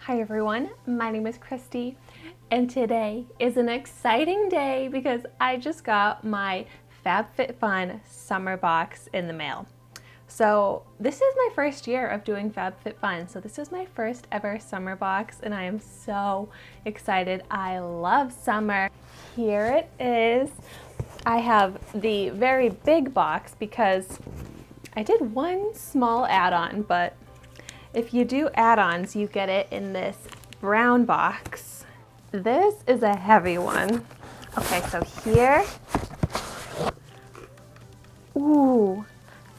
Hi everyone, my name is Christy, and today is an exciting day because I just got my FabFitFun summer box in the mail. So this is my first year of doing FabFitFun, so this is my first ever summer box and I am so excited. I love summer. Here it is. I have the very big box because I did one small add-on, but if you do add-ons, you get it in this brown box. This is a heavy one. Okay, so here, ooh,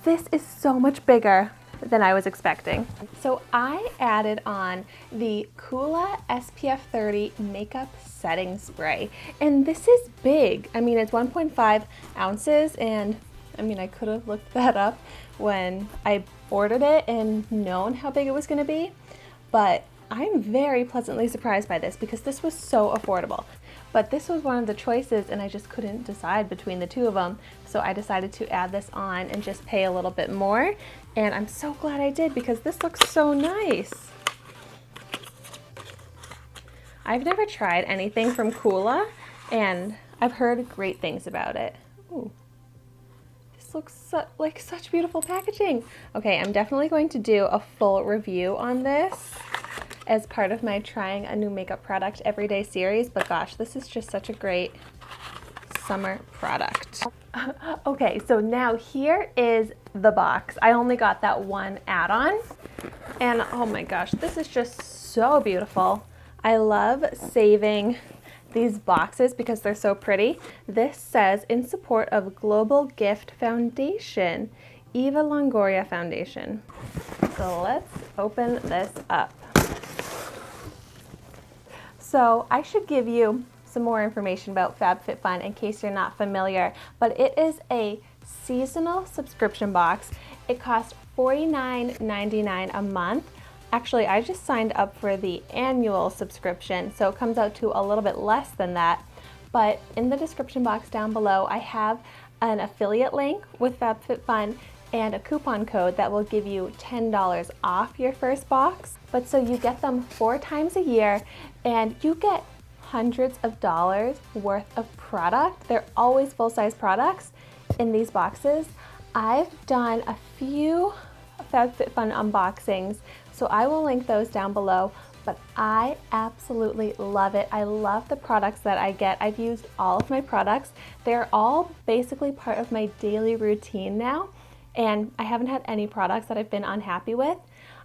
this is so much bigger than I was expecting. So I added on the Coola SPF 30 makeup setting spray, and this is big. I mean, it's 1.5 ounces, and I mean, I could have looked that up when I ordered it and known how big it was going to be, but I'm very pleasantly surprised by this because this was so affordable. But this was one of the choices and I just couldn't decide between the two of them, so I decided to add this on and just pay a little bit more, and I'm so glad I did because this looks so nice. I've never tried anything from Coola and I've heard great things about it. Ooh. Looks like such beautiful packaging. Okay, I'm definitely going to do a full review on this as part of my trying a new makeup product everyday series, but gosh, this is just such a great summer product. Okay, so now here is the box. I only got that one add-on, and oh my gosh, this is just so beautiful. I love saving these boxes because they're so pretty. This says, in support of Global Gift Foundation, Eva Longoria Foundation. So let's open this up. So I should give you some more information about FabFitFun in case you're not familiar, but it is a seasonal subscription box. It costs $49.99 a month. Actually, I just signed up for the annual subscription, so it comes out to a little bit less than that. But in the description box down below, I have an affiliate link with FabFitFun and a coupon code that will give you $10 off your first box. But so you get them 4 times a year and you get hundreds of dollars worth of product. They're always full-size products in these boxes. I've done a few FabFitFun unboxings, so I will link those down below, but I absolutely love it. I love the products that I get. I've used all of my products. They're all basically part of my daily routine now, and I haven't had any products that I've been unhappy with.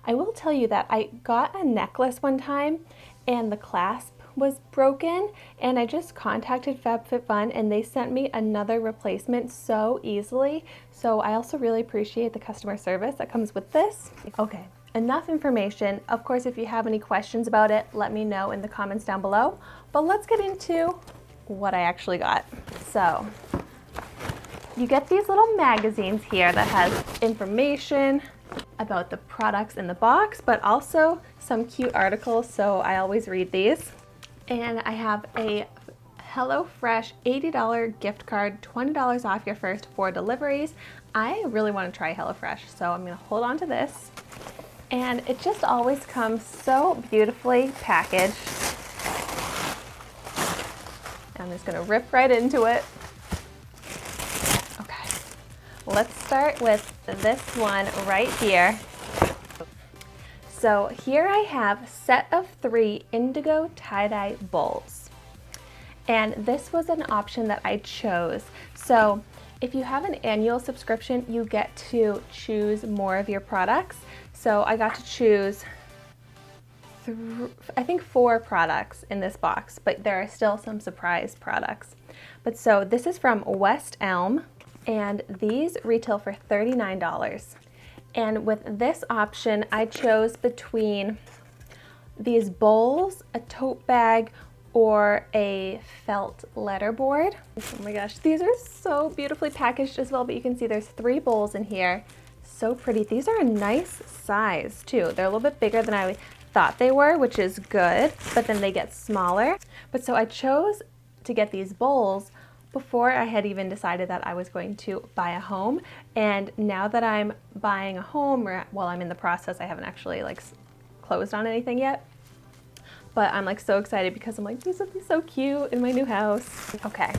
I will tell you that I got a necklace one time and the clasp was broken, and I just contacted FabFitFun and they sent me another replacement so easily. So I also really appreciate the customer service that comes with this. Okay, enough information. Of course, if you have any questions about it, let me know in the comments down below. But let's get into what I actually got. So you get these little magazines here that has information about the products in the box, but also some cute articles, so I always read these. And I have a HelloFresh $80 gift card, $20 off your first 4 deliveries. I really want to try HelloFresh, so I'm going to hold on to this. And it just always comes so beautifully packaged. I'm just going to rip right into it. Okay, let's start with this one right here. So here I have a set of 3 indigo tie-dye bowls. And this was an option that I chose. So if you have an annual subscription, you get to choose more of your products. So I got to choose, I think 4 products in this box, but there are still some surprise products. But so this is from West Elm, and these retail for $39. And with this option, I chose between these bowls, a tote bag, or a felt letterboard. Oh my gosh, these are so beautifully packaged as well, but you can see there's 3 bowls in here. So pretty. These are a nice size too. They're a little bit bigger than I thought they were, which is good, but then they get smaller. But so I chose to get these bowls before I had even decided that I was going to buy a home. And now that I'm buying a home, or while I'm in the process, I haven't actually closed on anything yet. but I'm like so excited because I'm like, these will be so cute in my new house. Okay,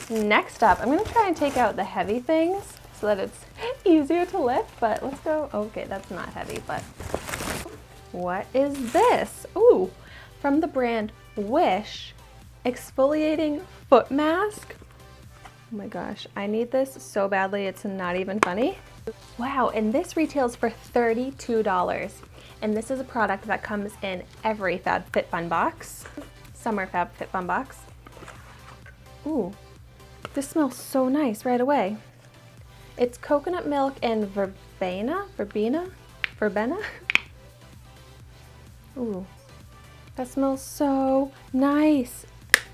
next up, I'm gonna try and take out the heavy things so that it's easier to lift, but let's go, okay, that's not heavy, but what is this? Ooh, from the brand Wish, exfoliating foot mask. Oh my gosh, I need this so badly, it's not even funny. Wow, and this retails for $32. And this is a product that comes in every FabFitFun box, summer FabFitFun box. Ooh, this smells so nice right away. It's coconut milk and verbena? Ooh, that smells so nice.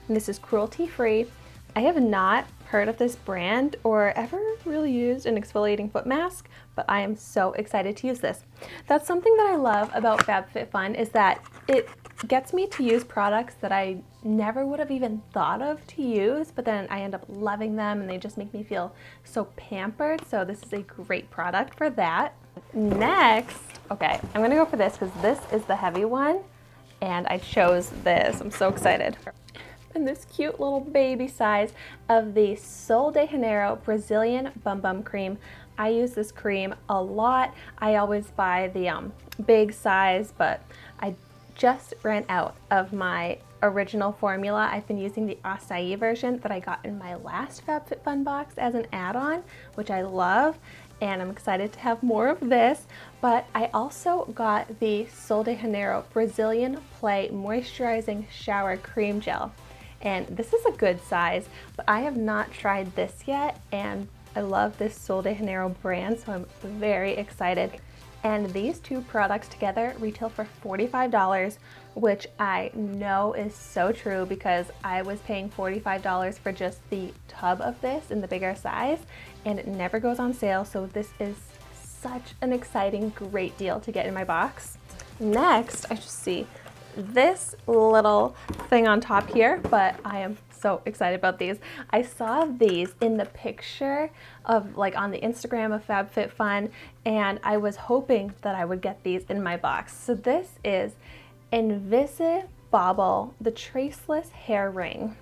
And this is cruelty-free. I have not heard of this brand or ever really used an exfoliating foot mask, but I am so excited to use this. That's something that I love about FabFitFun is that it gets me to use products that I never would have even thought of to use, but then I end up loving them and they just make me feel so pampered. So this is a great product for that. Next, okay, I'm gonna go for this because this is the heavy one and I chose this. I'm so excited. And this cute little baby size of the Sol de Janeiro Brazilian Bum Bum Cream. I use this cream a lot. I always buy the big size, but I just ran out of my original formula. I've been using the acai version that I got in my last FabFitFun box as an add-on, which I love, and I'm excited to have more of this. But I also got the Sol de Janeiro Brazilian Play Moisturizing Shower Cream Gel. And this is a good size, but I have not tried this yet, and I love this Sol de Janeiro brand, so I'm very excited. And these two products together retail for $45, which I know is so true because I was paying $45 for just the tub of this in the bigger size, and it never goes on sale, so this is such an exciting, great deal to get in my box. Next, I just see this little thing on top here, but I am so excited about these. I saw these in the picture of like on the Instagram of FabFitFun, and I was hoping that I would get these in my box. So this is Invisibobble, the Traceless Hair Ring.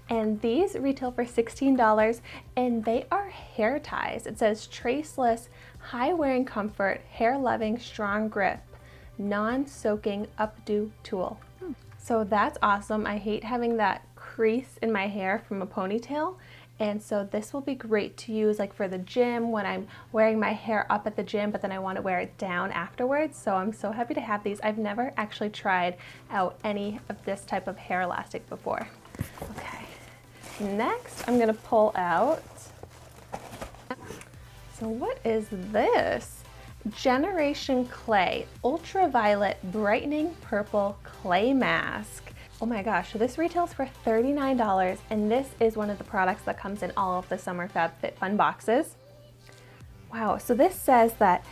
And these retail for $16 and they are hair ties. It says Traceless, high wearing comfort, hair loving, strong grip, non-soaking updo tool. So that's awesome. I hate having that crease in my hair from a ponytail, and so this will be great to use like for the gym when I'm wearing my hair up at the gym, but then I want to wear it down afterwards. So I'm so happy to have these. I've never actually tried out any of this type of hair elastic before. Okay, next I'm gonna pull out, so what is this? Generation Clay Ultraviolet Brightening Purple Clay Mask. Oh my gosh, so this retails for $39, and this is one of the products that comes in all of the summer FabFitFun boxes. Wow, so this says that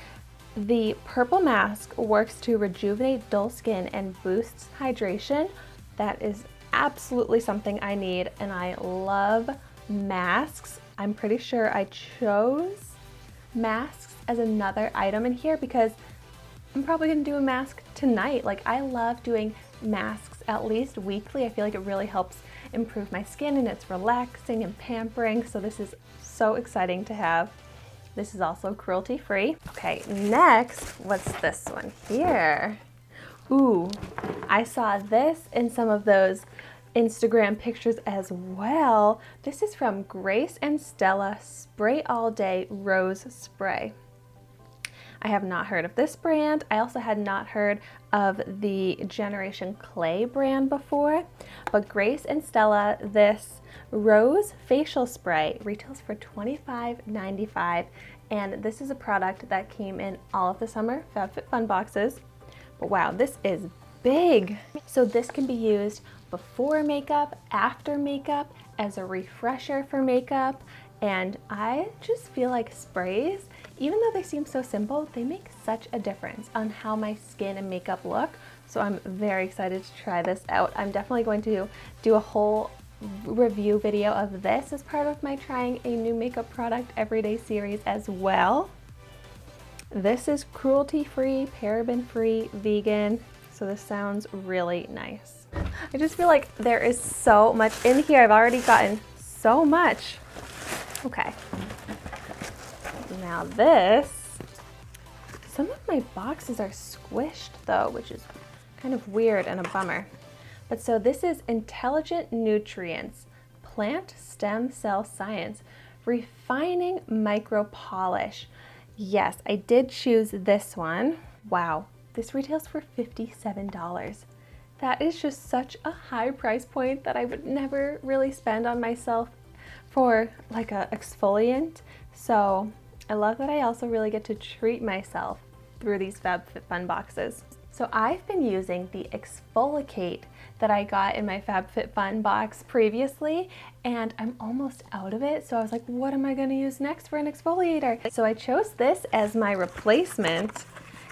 the purple mask works to rejuvenate dull skin and boosts hydration. That is absolutely something I need, and I love masks. I'm pretty sure I chose masks as another item in here because I'm probably gonna do a mask tonight. Like, I love doing masks at least weekly. I feel like it really helps improve my skin and it's relaxing and pampering. So this is so exciting to have. This is also cruelty free. Okay, next, what's this one here? Ooh, I saw this in some of those Instagram pictures as well. This is from Grace and Stella Spray All Day Rose Spray. I have not heard of this brand. I also had not heard of the Generation Clay brand before, but Grace and Stella, this Rose Facial Spray retails for $25.95, and this is a product that came in all of the summer FabFitFun boxes. But wow, this is big. So this can be used before makeup, after makeup, as a refresher for makeup, and I just feel like sprays, even though they seem so simple, they make such a difference on how my skin and makeup look. So I'm very excited to try this out. I'm definitely going to do a whole review video of this as part of my trying a new makeup product everyday series as well. This is cruelty-free, paraben-free, vegan, So this sounds really nice. I just feel like there is so much in here. I've already gotten so much. Okay. Now this, some of my boxes are squished though, which is kind of weird and a bummer. But so this is Intelligent Nutrients, Plant Stem Cell Science, Refining Micro Polish. Yes, I did choose this one. Wow, this retails for $57. That is just such a high price point that I would never really spend on myself for like a exfoliant. So I love that I also really get to treat myself through these FabFitFun boxes. So I've been using the Exfoliate that I got in my FabFitFun box previously, and I'm almost out of it. So I was like, what am I gonna use next for an exfoliator? So I chose this as my replacement,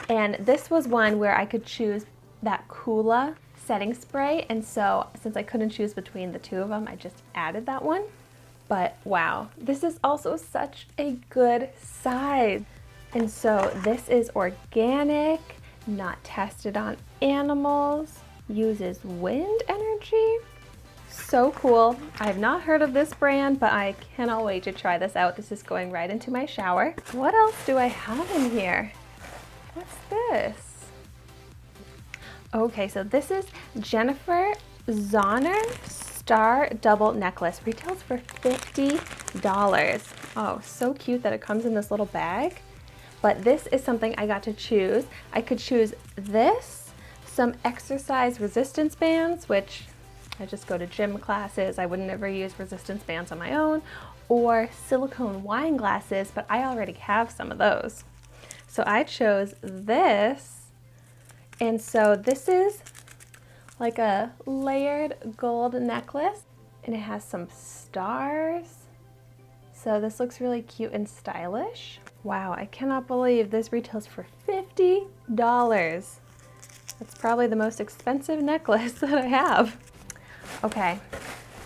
and this was one where I could choose that Kula setting spray, and so since I couldn't choose between the two of them, I just added that one. But wow, this is also such a good size. And so this is organic, not tested on animals, uses wind energy. So cool. I have not heard of this brand, but I cannot wait to try this out. This is going right into my shower. What else do I have in here? What's this? Okay, so this is Jennifer Zahner Star Double Necklace. Retails for $50. Oh, so cute that it comes in this little bag. But this is something I got to choose. I could choose this, some exercise resistance bands, which I just go to gym classes. I would never use resistance bands on my own, or silicone wine glasses, but I already have some of those. So I chose this. And so this is like a layered gold necklace, and it has some stars. So this looks really cute and stylish. Wow, I cannot believe this retails for $50. That's probably the most expensive necklace that I have. Okay,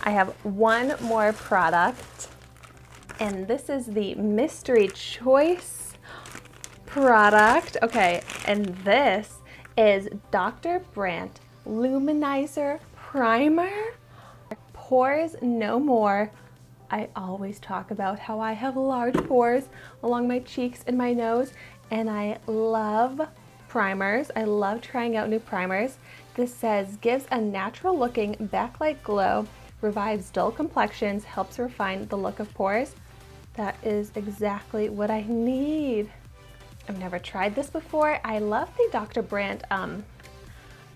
I have one more product, and this is the Mystery Choice product. Okay, and this is Dr. Brandt Luminizer Primer. Pores no more. I always talk about how I have large pores along my cheeks and my nose, and I love primers. I love trying out new primers. This says, gives a natural looking backlight glow, revives dull complexions, helps refine the look of pores. That is exactly what I need. I've never tried this before. I love the Dr. Brandt,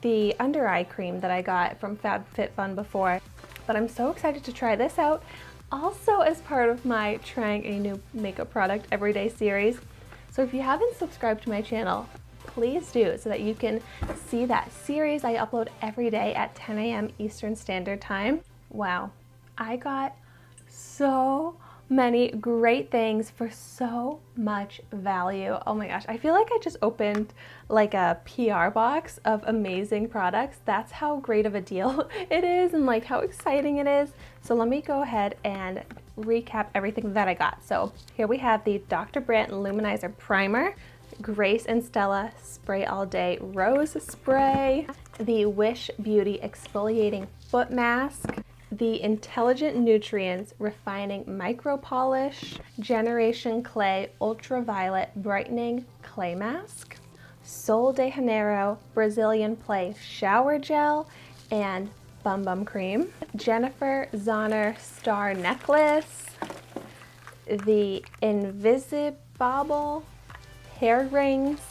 the under eye cream that I got from FabFitFun before, but I'm so excited to try this out. Also as part of my trying a new makeup product everyday series. So if you haven't subscribed to my channel, please do, so that you can see that series I upload every day at 10 a.m. Eastern Standard Time. Wow, I got so many great things for so much value. Oh my gosh, I feel like I just opened like a PR box of amazing products. That's how great of a deal it is and like how exciting it is. So let me go ahead and recap everything that I got. So here we have the Dr. Brandt Luminizer Primer, Grace and Stella Spray All Day Rose Spray, the Wish Beauty Exfoliating Foot Mask, the Intelligent Nutrients Refining Micro Polish, Generation Clay Ultraviolet Brightening Clay Mask, Sol de Janeiro Brazilian Play Shower Gel, and Bum Bum Cream, Jennifer Zahner Star Necklace, the Invisibobble Hair Rings,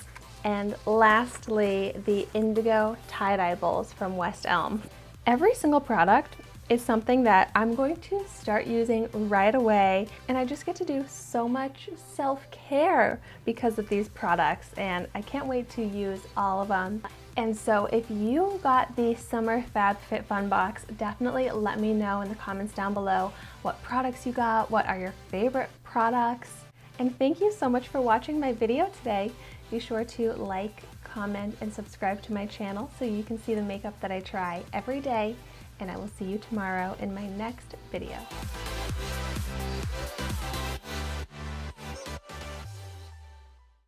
and lastly, the Indigo Tie-Dye Bowls from West Elm. Every single product is something that I'm going to start using right away, and I just get to do so much self-care because of these products, and I can't wait to use all of them. And so if you got the Summer FabFitFun box, definitely let me know in the comments down below what products you got, what are your favorite products. And thank you so much for watching my video today. Be sure to like, comment, and subscribe to my channel so you can see the makeup that I try every day. And I will see you tomorrow in my next video.